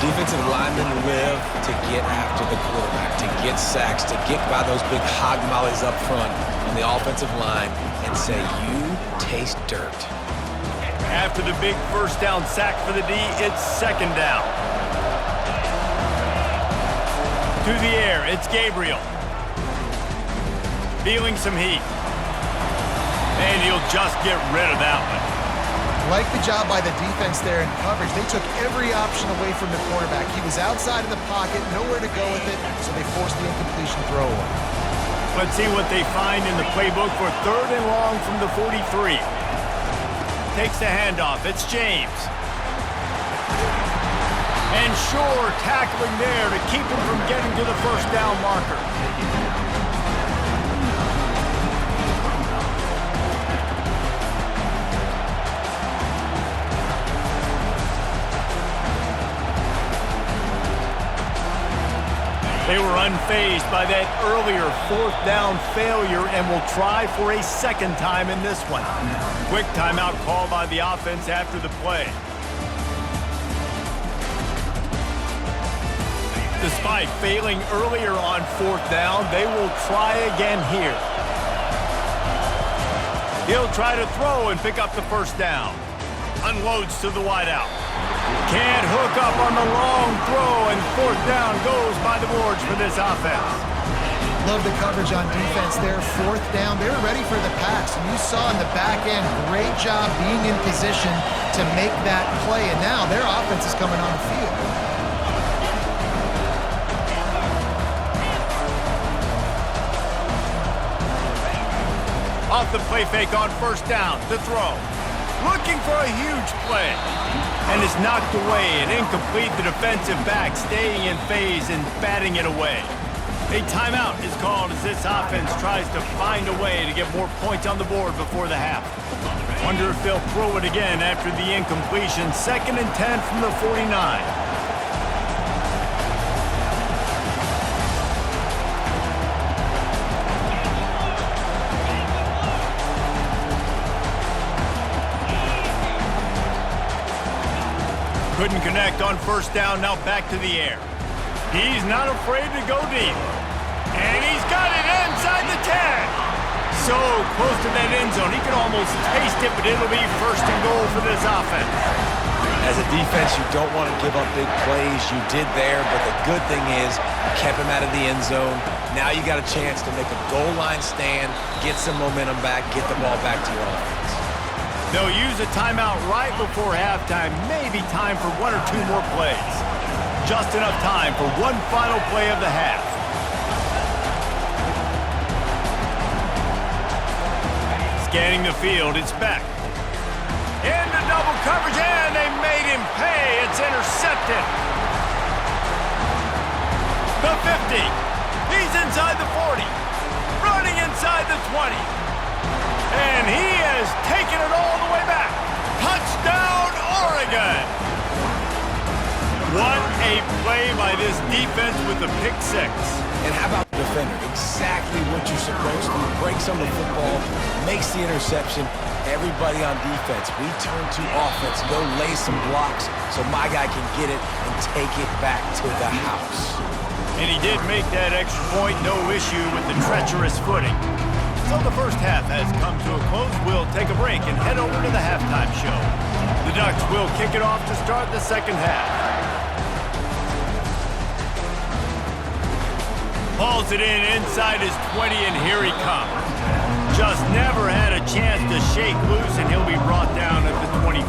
Defensive linemen live to get after the quarterback, to get sacks, to get by those big hog mollies up front on the offensive line and say, you taste dirt. After the big first down sack for the D, it's second down. To the air, it's Gabriel. Feeling some heat. And he'll just get rid of that one. Like the job by the defense there in coverage. They took every option away from the quarterback. He was outside of the pocket, nowhere to go with it, so they forced the incompletion throw away. Let's see what they find in the playbook for third and long from the 43. Takes the handoff. It's James. And Shore tackling there to keep him from getting to the first down marker. They were unfazed by that earlier fourth down failure and will try for a second time in this one. Quick timeout call by the offense after the play. Despite failing earlier on fourth down, they will try again here. He'll try to throw and pick up the first down. Unloads to the wideout. Can't hook up on the long throw, and fourth down goes by the boards for this offense. Love the coverage on defense there. Fourth down, they were ready for the pass. And you saw in the back end, great job being in position to make that play. And now their offense is coming on the field. Off the play fake on first down, the throw. Looking for a huge play. And is knocked away and incomplete. The defensive back staying in phase and batting it away. A timeout is called as this offense tries to find a way to get more points on the board before the half. Wonder if they'll throw it again after the incompletion. 2nd and 10 from the 49. Couldn't connect on first down, now back to the air. He's not afraid to go deep. And he's got it inside the 10. So close to that end zone, he can almost taste it, but it'll be first and goal for this offense. As a defense, you don't want to give up big plays. You did there, but the good thing is you kept him out of the end zone. Now you got a chance to make a goal line stand, get some momentum back, get the ball back to your offense. They'll use a timeout right before halftime. Maybe time for one or two more plays. Just enough time for one final play of the half. Scanning the field, it's Beck. Into double coverage, and they made him pay. It's intercepted. The 50. He's inside the 40. Running inside the 20. And he has taken it all the way back. Touchdown, Oregon! What a play by this defense with the pick six. And how about the defender? Exactly what you're supposed to do. Breaks on the football, makes the interception. Everybody on defense, we turn to offense. Go lay some blocks so my guy can get it and take it back to the house. And he did make that extra point, no issue with the treacherous footing. So the first half has come to a close. We'll take a break and head over to the halftime show. The Ducks will kick it off to start the second half. Hauls it in inside his 20, and here he comes. Just never had a chance to shake loose, and he'll be brought down at the 24.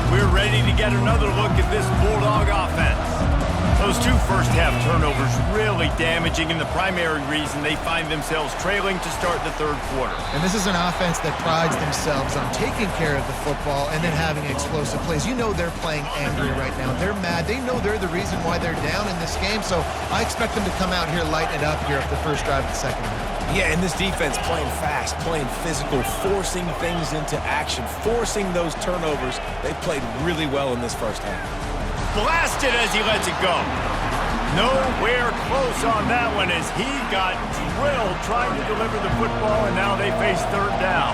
We're ready to get another look at this Bulldog offense. Those two first-half turnovers really damaging, and the primary reason they find themselves trailing to start the third quarter. And this is an offense that prides themselves on taking care of the football and then having explosive plays. You know they're playing angry right now. They're mad. They know they're the reason why they're down in this game, so I expect them to come out here, lighten it up here at the first drive of the second half. Yeah, and this defense playing fast, playing physical, forcing things into action, forcing those turnovers. They played really well in this first half. Blasted as he lets it go. Nowhere close on that one as he got drilled trying to deliver the football, and now they face third down.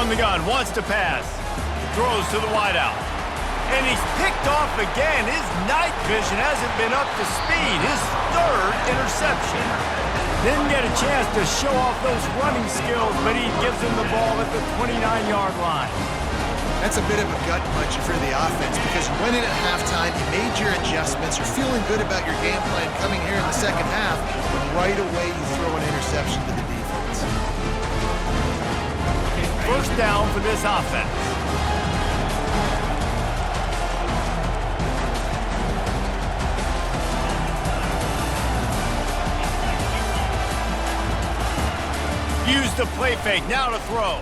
From the gun, wants to pass. Throws to the wideout. And he's picked off again. His night vision hasn't been up to speed. His third interception. Didn't get a chance to show off those running skills, but he gives him the ball at the 29-yard line. That's a bit of a gut punch for the offense because you went in at halftime, you made your adjustments, you're feeling good about your game plan coming here in the second half, but right away you throw an interception to the defense. First down for this offense. Use the play fake, now to throw.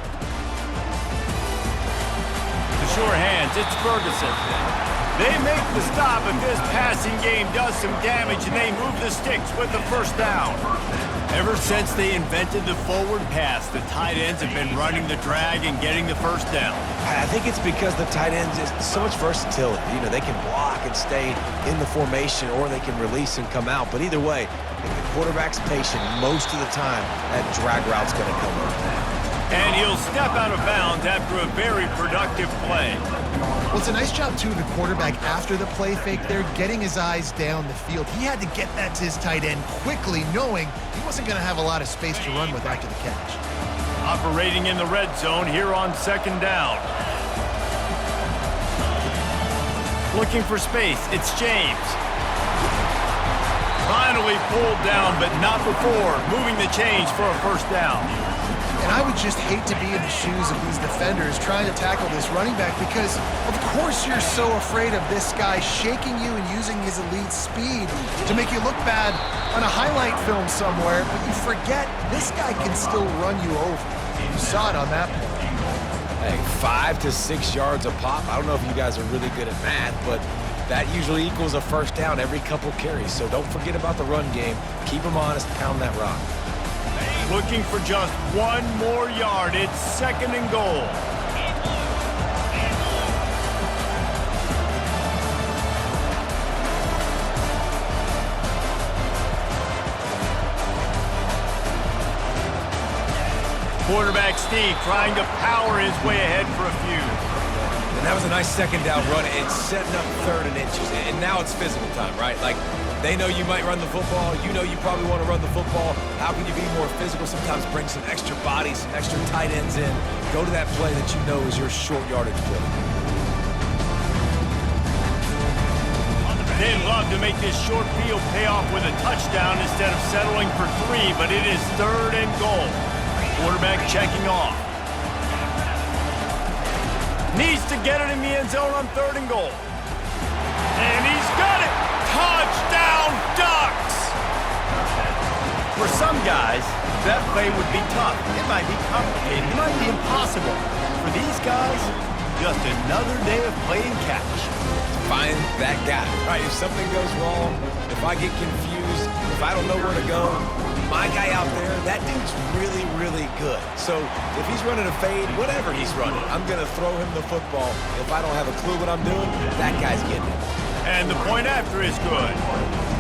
The sure hands, it's Ferguson. They make the stop, but this passing game does some damage, and they move the sticks with the first down. Ever since they invented the forward pass, the tight ends have been running the drag and getting the first down. I think it's because the tight ends is so much versatility. You know, they can block and stay in the formation, or they can release and come out. But either way, if the quarterback's patient, most of the time, that drag route's going to come up. And he'll step out of bounds after a very productive play. Well, it's a nice job, too, the quarterback after the play fake there, getting his eyes down the field. He had to get that to his tight end quickly, knowing he wasn't going to have a lot of space to run with after the catch. Operating in the red zone here on second down. Looking for space, it's James. Finally pulled down, but not before moving the change for a first down. And I would just hate to be in the shoes of these defenders trying to tackle this running back because, of course, you're so afraid of this guy shaking you and using his elite speed to make you look bad on a highlight film somewhere, but you forget this guy can still run you over. You saw it on that play. Hey, 5 to 6 yards a pop. I don't know if you guys are really good at math, but that usually equals a first down every couple carries. So don't forget about the run game. Keep them honest, pound that rock. Looking for just one more yard. It's second and goal. Quarterback Steve trying to power his way ahead for a few. And that was a nice second down run. It's setting up third and inches. And now it's physical time, right? Like, they know you might run the football. You know you probably want to run the football. How can you be more physical? Sometimes bring some extra bodies, some extra tight ends in. Go to that play that you know is your short yardage play. They'd love to make this short field pay off with a touchdown instead of settling for 3, but it is third and goal. Quarterback checking off. Needs to get it in the end zone on third and goal. And he's got it! Touchdown, Ducks! For some guys, that play would be tough. It might be complicated. It might be impossible. For these guys, just another day of playing catch. Find that guy, right? If something goes wrong, if I get confused, if I don't know where to go, my guy out there, that dude's really, really good. So if he's running a fade, whatever he's running, I'm going to throw him the football. If I don't have a clue what I'm doing, that guy's getting it. And the point after is good.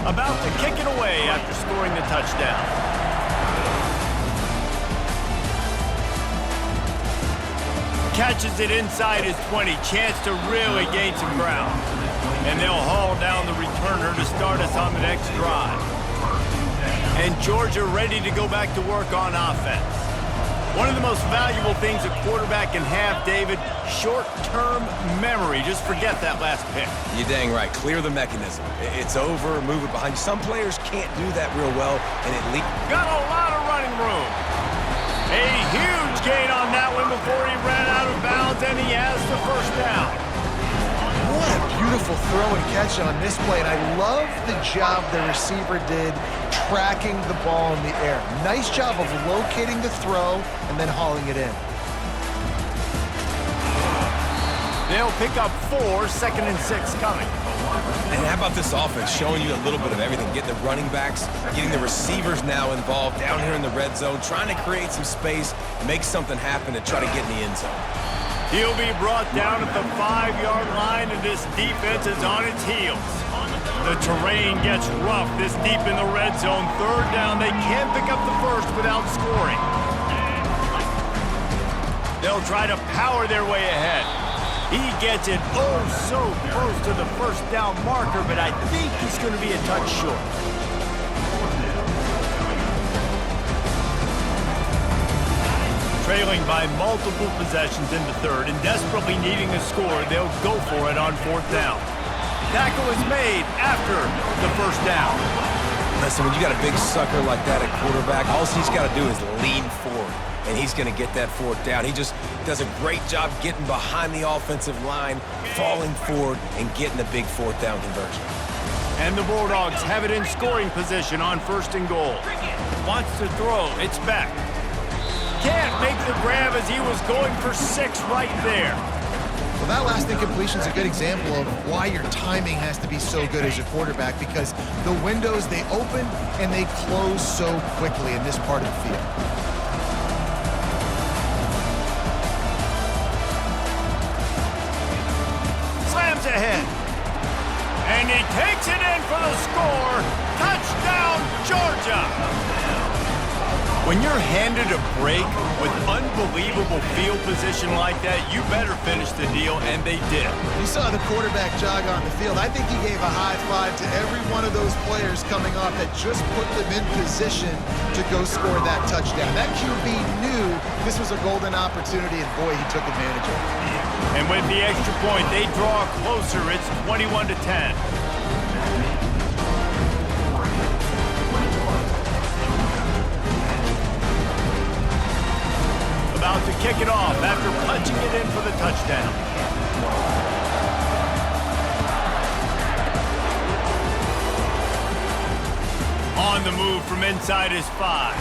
About to kick it away after scoring the touchdown. Catches it inside his 20. Chance to really gain some ground. And they'll haul down the returner to start us on the next drive. And Georgia ready to go back to work on offense. One of the most valuable things a quarterback can have, David, short-term memory. Just forget that last pick. You're dang right. Clear the mechanism. It's over, move it behind you. Some players can't do that real well, and it leaks. Got a lot of running room. A huge gain on that one before he ran out of bounds, and he has the first down. What a beautiful throw and catch on this play, and I love the job the receiver did tracking the ball in the air. Nice job of locating the throw and then hauling it in. They'll pick up 4, second and 6 coming. And how about this offense showing you a little bit of everything, getting the running backs, getting the receivers now involved down here in the red zone, trying to create some space, make something happen, and try to get in the end zone. He'll be brought down at the 5-yard line, and this defense is on its heels. The terrain gets rough this deep in the red zone. Third down, they can't pick up the first without scoring. They'll try to power their way ahead. He gets it oh so close to the first down marker, but I think he's going to be a touch short. Trailing by multiple possessions in the third and desperately needing a score, they'll go for it on fourth down. Tackle is made after the first down. Listen, when you got a big sucker like that at quarterback, all he's got to do is lean forward, and he's going to get that fourth down. He just does a great job getting behind the offensive line, falling forward, and getting a big fourth down conversion. And the Bulldogs have it in scoring position on first and goal. Wants to throw, it's back. Can't make the grab as he was going for 6 right there. Well, that last incompletion is a good example of why your timing has to be so good as a quarterback, because the windows, they open and they close so quickly in this part of the field. Slams ahead. And he takes it in for the score. Touchdown, Georgia! When you're handed a break with unbelievable field position like that, you better finish the deal, and they did. You saw the quarterback jog on the field. I think he gave a high five to every one of those players coming off that just put them in position to go score that touchdown. That QB knew this was a golden opportunity, and boy, he took advantage of it. And with the extra point, they draw closer. It's 21-10. About to kick it off after punching it in for the touchdown. On the move from inside his 5.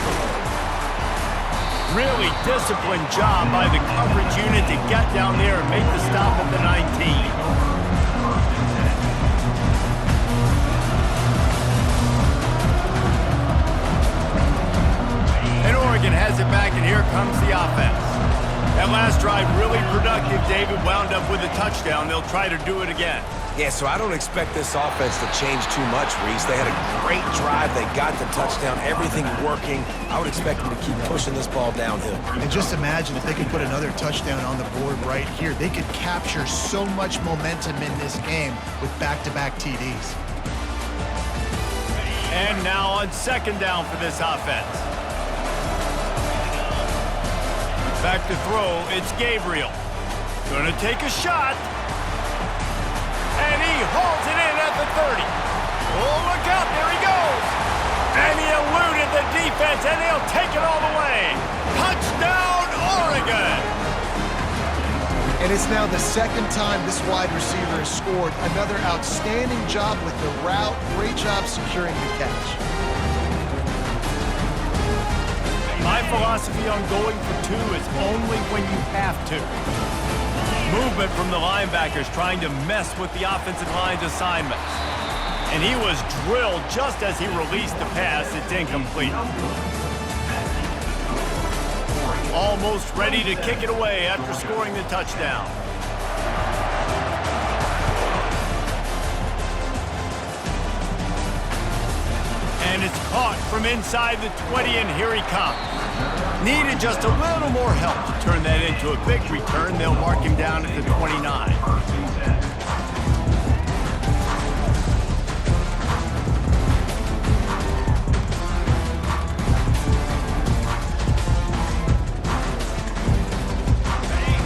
Really disciplined job by the coverage unit to get down there and make the stop at the 19. Oregon has it back, and here comes the offense. That last drive really productive. David wound up with a touchdown. They'll try to do it again. Yeah, so I don't expect this offense to change too much, Reese. They had a great drive. They got the touchdown, everything working. I would expect them to keep pushing this ball downhill. And just imagine if they could put another touchdown on the board right here. They could capture so much momentum in this game with back-to-back TDs. And now on second down for this offense. Back to throw, it's Gabriel. Gonna take a shot. And he hauls it in at the 30. Oh, look out, there he goes. And he eluded the defense, and they'll take it all the way. Touchdown, Oregon. And it's now the second time this wide receiver has scored. Another outstanding job with the route. Great job securing the catch. My philosophy on going for 2 is only when you have to. Movement from the linebackers trying to mess with the offensive line's assignments. And he was drilled just as he released the pass. It's incomplete. Almost ready to kick it away after scoring the touchdown. And it's caught from inside the 20, and here he comes. Needed just a little more help to turn that into a big return. They'll mark him down at the 29.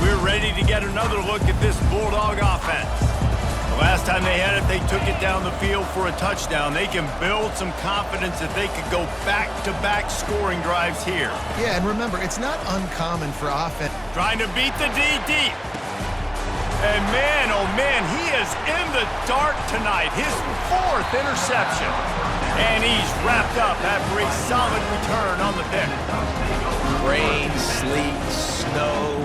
We're ready to get another look at this Bulldog offense. The last time they had it, they took it down the field for a touchdown. They can build some confidence that they could go back-to-back scoring drives here. Yeah, and remember, it's not uncommon for offense. Trying to beat the D deep. And man, oh man, he is in the dark tonight. His 4th interception. And he's wrapped up after a solid return on the pick. Rain, sleet, snow,